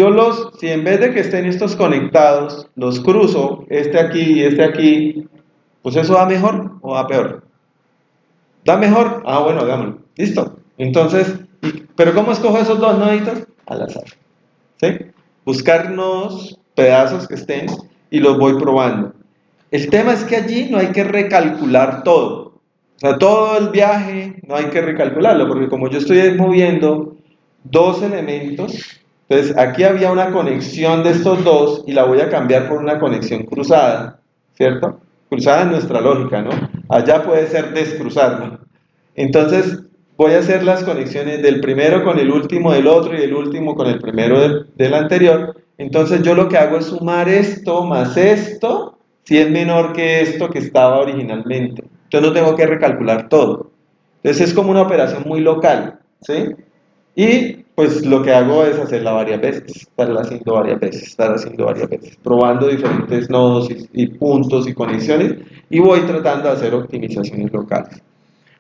en vez de que estén estos conectados, los cruzo, este aquí y este aquí, pues eso va mejor o va peor. ¿Da mejor? Ah, bueno, hagámoslo. Listo. Entonces, ¿pero cómo escojo esos dos noditos? Al azar. ¿Sí? Buscar nodos, pedazos que estén y los voy probando. El tema es que allí no hay que recalcular todo. O sea, todo el viaje no hay que recalcularlo, porque como yo estoy moviendo dos elementos, entonces aquí había una conexión de estos dos y la voy a cambiar por una conexión cruzada, ¿cierto? Cruzada en nuestra lógica, ¿no? Allá puede ser descruzarlo. Entonces voy a hacer las conexiones del primero con el último del otro y el último con el primero del anterior. Entonces yo lo que hago es sumar esto más esto, si es menor que esto que estaba originalmente. Yo no tengo que recalcular todo. Entonces es como una operación muy local, ¿sí? Y pues lo que hago es hacerla varias veces, estarla haciendo varias veces, probando diferentes nodos y puntos y conexiones, y voy tratando de hacer optimizaciones locales.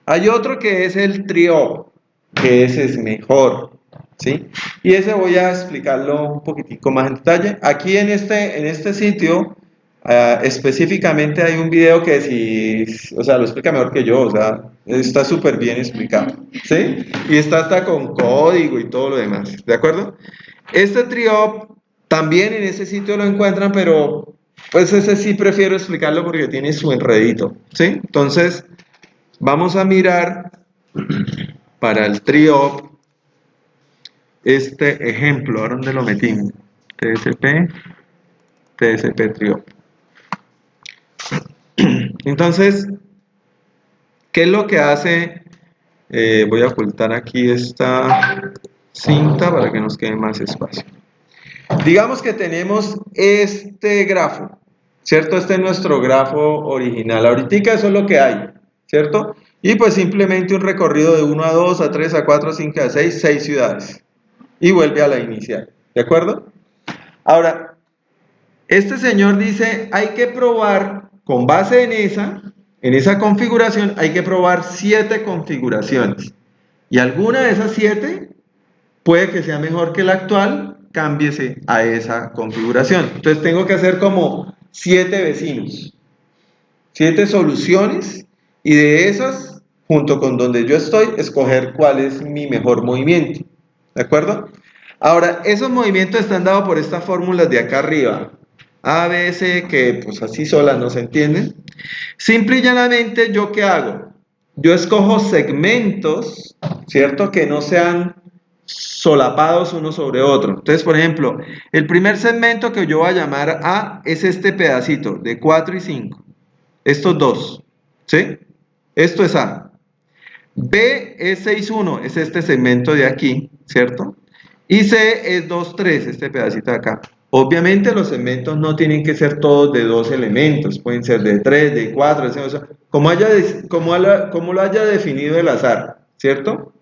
Hay otro que es el trio, que ese es mejor, ¿sí? Y ese voy a explicarlo un poquitico más en detalle. Aquí en este sitio, específicamente hay un video que o sea, lo explica mejor que yo, o sea, está súper bien explicado, ¿sí? Y está hasta con código y todo lo demás, ¿de acuerdo? Este trio también en ese sitio lo encuentran, pero pues ese sí prefiero explicarlo porque tiene su enredito, ¿sí? Entonces, vamos a mirar para el trio este ejemplo. ¿A dónde lo metimos? TSP trio. Entonces, ¿qué es lo que hace? Voy a ocultar aquí esta cinta para que nos quede más espacio. Digamos que tenemos este grafo, ¿cierto? Este es nuestro grafo original. Ahorita eso es lo que hay, ¿cierto? Y pues simplemente un recorrido de 1 a 2, a 3, a 4, a 5, a 6, 6 ciudades. Y vuelve a la inicial, ¿de acuerdo? Ahora, este señor dice, hay que probar, con base en esa configuración, hay que probar 7 configuraciones. Y alguna de esas 7 puede que sea mejor que la actual, cámbiese a esa configuración. Entonces tengo que hacer como 7 vecinos, 7 soluciones, y de esas, junto con donde yo estoy, escoger cuál es mi mejor movimiento. ¿De acuerdo? Ahora, esos movimientos están dados por estas fórmulas de acá arriba. A, B, C, que pues así solas no se entienden. Simple y llanamente, ¿yo qué hago? Yo escojo segmentos, ¿cierto? Que no sean solapados uno sobre otro. Entonces, por ejemplo, el primer segmento que yo voy a llamar A es este pedacito de 4 y 5. Estos dos, ¿sí? Esto es A. B es 6, 1, es este segmento de aquí, ¿cierto? Y C es 2, 3, este pedacito de acá. Obviamente los segmentos no tienen que ser todos de 2 elementos, pueden ser de 3, de 4, como lo haya definido el azar, ¿cierto?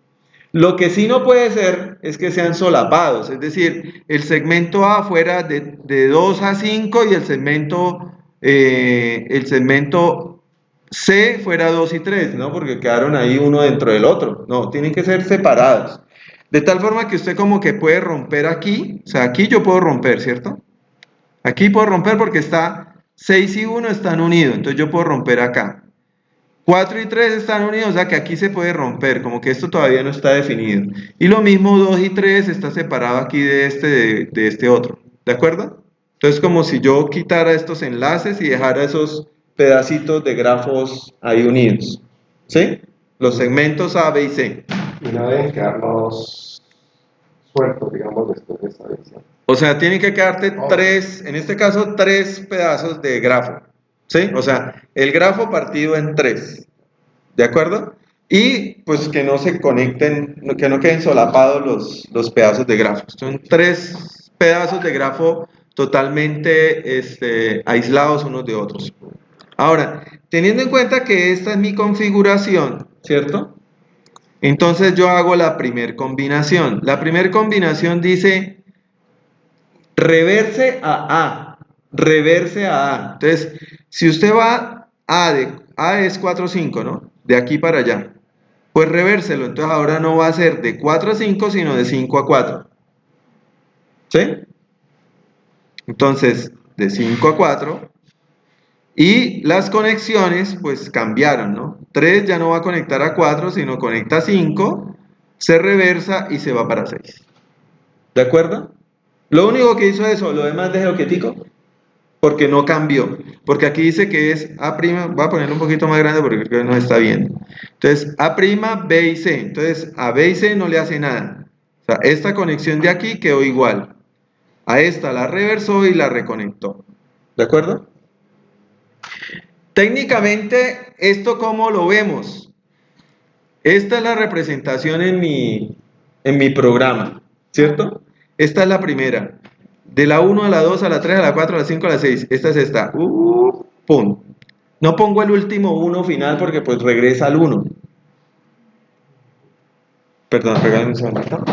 Lo que sí no puede ser es que sean solapados, es decir, el segmento A fuera de 2 a 5 y el segmento C fuera 2 y 3, ¿no? Porque quedaron ahí uno dentro del otro. No, tienen que ser separados. De tal forma que usted como que puede romper aquí, o sea, aquí yo puedo romper, ¿cierto? Aquí puedo romper porque está 6 y 1 están unidos, entonces yo puedo romper acá. 4 y 3 están unidos, o sea que aquí se puede romper, como que esto todavía no está definido. Y lo mismo 2 y 3 está separado aquí de este otro, ¿de acuerdo? Entonces como si yo quitara estos enlaces y dejara esos pedacitos de grafos ahí unidos, ¿sí? Los segmentos A, B y C. Y no deben quedarnos sueltos, digamos, después de esta edición. O sea, tienen que quedarte 3, en este caso 3 pedazos de grafo, ¿sí? O sea, el grafo partido en 3, ¿de acuerdo? Y pues que no se conecten, que no queden solapados los pedazos de grafo. Son 3 pedazos de grafo totalmente aislados unos de otros. Ahora, teniendo en cuenta que esta es mi configuración, ¿cierto? Entonces yo hago la primer combinación. La primer combinación dice reverse a A. Reverse a A. Entonces, si usted va A es 4, 5, ¿no? De aquí para allá. Pues revérselo. Entonces ahora no va a ser de 4 a 5, sino de 5 a 4. ¿Sí? Entonces, de 5 a 4. Y las conexiones pues cambiaron, ¿no? 3 ya no va a conectar a 4, sino conecta a 5, se reversa y se va para 6. ¿De acuerdo? Lo único que hizo eso, lo demás dejé quietico, porque no cambió. Porque aquí dice que es A', voy a ponerlo un poquito más grande porque creo que no está viendo. Entonces, A', B y C. Entonces, a B y C no le hace nada. O sea, esta conexión de aquí quedó igual. A esta la reversó y la reconectó. ¿De acuerdo? Técnicamente, ¿esto cómo lo vemos? Esta es la representación en mi programa, ¿cierto? Esta es la primera. De la 1 a la 2, a la 3, a la 4, a la 5, a la 6. Esta es esta. Pum. No pongo el último 1 final porque pues regresa al 1. Perdón, regálame un segundito.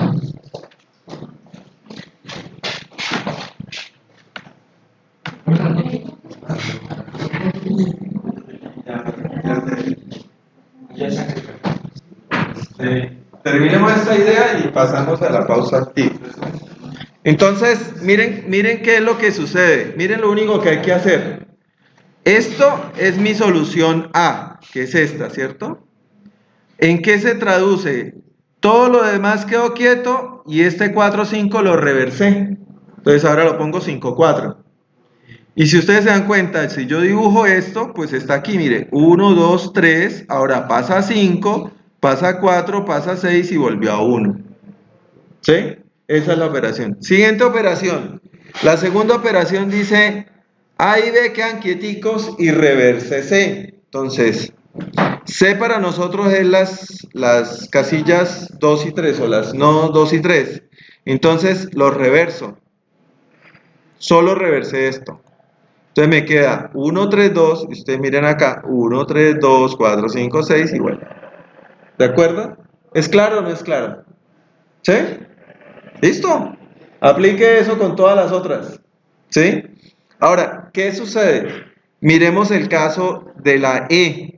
Terminemos esta idea y pasamos a la pausa activa. Entonces, miren qué es lo que sucede. Miren lo único que hay que hacer. Esto es mi solución A, que es esta, ¿cierto? ¿En qué se traduce? Todo lo demás quedó quieto y este 4, 5 lo reversé. Entonces ahora lo pongo 5, 4. Y si ustedes se dan cuenta, si yo dibujo esto, pues está aquí, mire, 1, 2, 3, ahora pasa a 5, pasa a 4, pasa a 6 y volvió a 1. ¿Sí? Esa es la operación. Siguiente operación. La segunda operación dice, A y B quedan quieticos y reverse C. Entonces, C para nosotros es las casillas 2 y 3, o las no 2 y 3. Entonces, los reverso. Solo reversé esto. Entonces me queda 1, 3, 2, y ustedes miren acá, 1, 3, 2, 4, 5, 6 y bueno. ¿De acuerdo? ¿Es claro o no es claro? ¿Sí? ¿Listo? Aplique eso con todas las otras. ¿Sí? Ahora, ¿qué sucede? Miremos el caso de la E.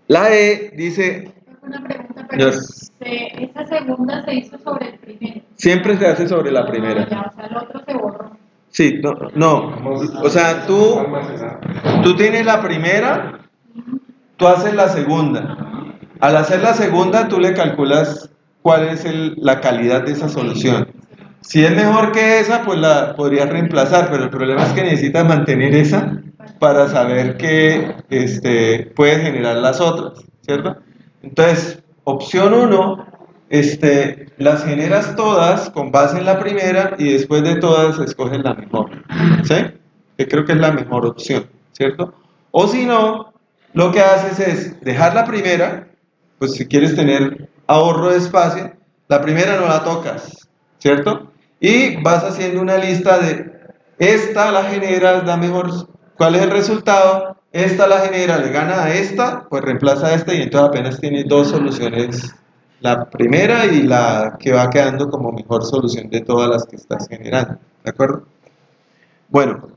La E dice... Una pregunta, pero Yes. esa segunda se hizo sobre el primero. Siempre se hace sobre la primera. Ah, ya, o sea, el otro se borró. Sí, no. O sea, tú tienes la primera, tú haces la segunda. Al hacer la segunda, tú le calculas cuál es la calidad de esa solución. Si es mejor que esa, pues la podrías reemplazar, pero el problema es que necesitas mantener esa para saber que puedes generar las otras, ¿cierto? Entonces, opción 1, las generas todas con base en la primera y después de todas escoges la mejor, ¿sí? Que creo que es la mejor opción, ¿cierto? O si no, lo que haces es dejar la primera, pues si quieres tener ahorro de espacio, la primera no la tocas, ¿cierto? Y vas haciendo una lista de esta la generas, da mejor, ¿cuál es el resultado? Esta la genera, le gana a esta, pues reemplaza a esta y entonces apenas tienes dos soluciones, la primera y la que va quedando como mejor solución de todas las que estás generando, ¿de acuerdo? Bueno,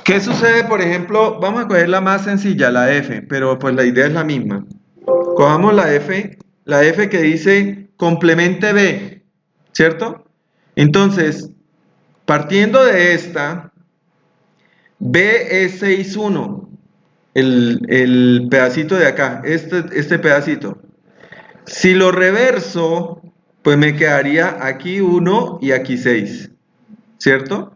¿qué sucede? Por ejemplo, vamos a coger la más sencilla, la F, pero pues la idea es la misma. Cojamos la F que dice complemente B, ¿cierto? Entonces, partiendo de esta, B es 6, 1, el pedacito de acá, este pedacito. Si lo reverso, pues me quedaría aquí 1 y aquí 6, ¿cierto?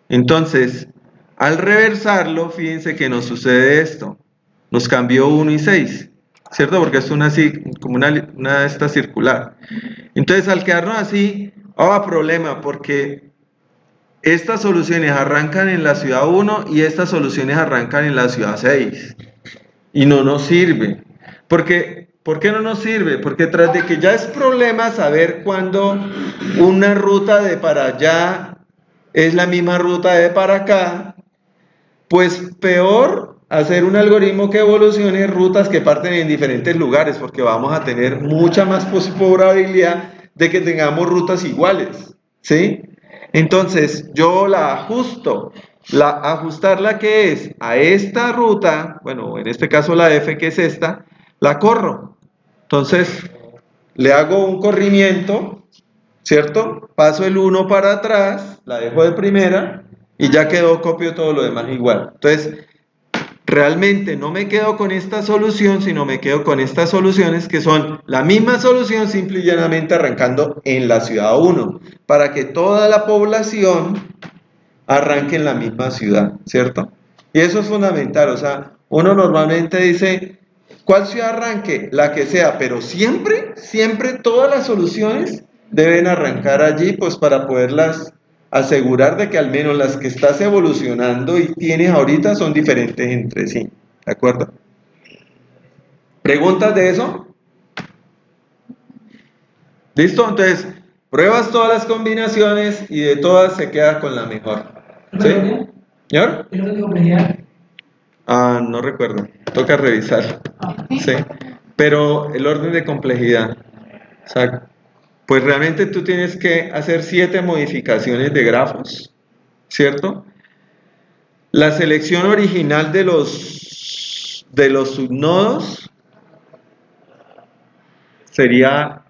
Entonces, al reversarlo, fíjense que nos sucede esto. Nos cambió 1 y 6, ¿cierto? Porque es como una esta circular. Entonces, al quedarnos así, problema, porque estas soluciones arrancan en la ciudad 1 y estas soluciones arrancan en la ciudad 6. Y no nos sirve. ¿Por qué no nos sirve? Porque tras de que ya es problema saber cuándo una ruta de para allá es la misma ruta de para acá, pues peor hacer un algoritmo que evolucione rutas que parten en diferentes lugares, porque vamos a tener mucha más probabilidad de que tengamos rutas iguales, ¿sí? Entonces, yo la ajusto. Ajustarla que es a esta ruta, bueno, en este caso la F que es esta, la corro. Entonces, le hago un corrimiento, ¿cierto? Paso el 1 para atrás, la dejo de primera y ya quedó, copio todo lo demás igual. Entonces, realmente no me quedo con esta solución, sino me quedo con estas soluciones que son la misma solución, simple y llanamente arrancando en la ciudad 1, para que toda la población arranque en la misma ciudad, ¿cierto? Y eso es fundamental, o sea, uno normalmente dice, ¿cuál ciudad arranque? La que sea, pero siempre todas las soluciones deben arrancar allí, pues para poderlas asegurar de que al menos las que estás evolucionando y tienes ahorita son diferentes entre sí, ¿de acuerdo? ¿Preguntas de eso? ¿Listo? Entonces, pruebas todas las combinaciones y de todas se queda con la mejor. ¿Sí? ¿Señor? ¿El orden de complejidad? No recuerdo, toca revisar. Sí, pero el orden de complejidad. Exacto. Pues realmente tú tienes que hacer 7 modificaciones de grafos, ¿cierto? La selección original de los subnodos sería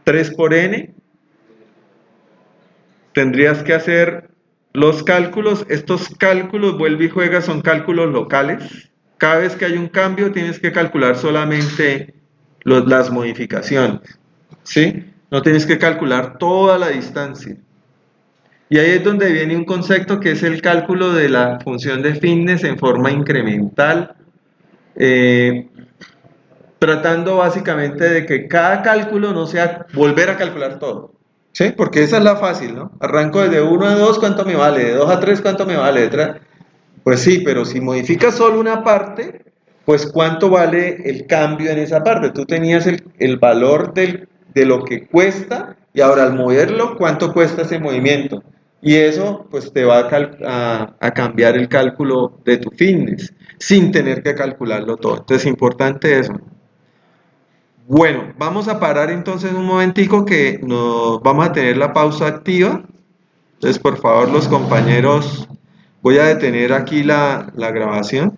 3 por n. Tendrías que hacer los cálculos. Estos cálculos, vuelve y juega, son cálculos locales. Cada vez que hay un cambio tienes que calcular solamente las modificaciones, ¿sí? No tienes que calcular toda la distancia. Y ahí es donde viene un concepto que es el cálculo de la función de fitness en forma incremental, tratando básicamente de que cada cálculo no sea volver a calcular todo, ¿sí? Porque esa es la fácil, ¿no? Arranco desde 1 a 2, ¿cuánto me vale? De 2 a 3, ¿cuánto me vale? De 3. Pues sí, pero si modificas solo una parte, pues ¿cuánto vale el cambio en esa parte? Tú tenías el valor de lo que cuesta y ahora al moverlo, ¿cuánto cuesta ese movimiento? Y eso pues te va a cambiar el cálculo de tu fitness sin tener que calcularlo todo. Entonces es importante eso. Bueno, vamos a parar entonces un momentico que nos vamos a tener la pausa activa. Entonces por favor los compañeros, voy a detener aquí la grabación.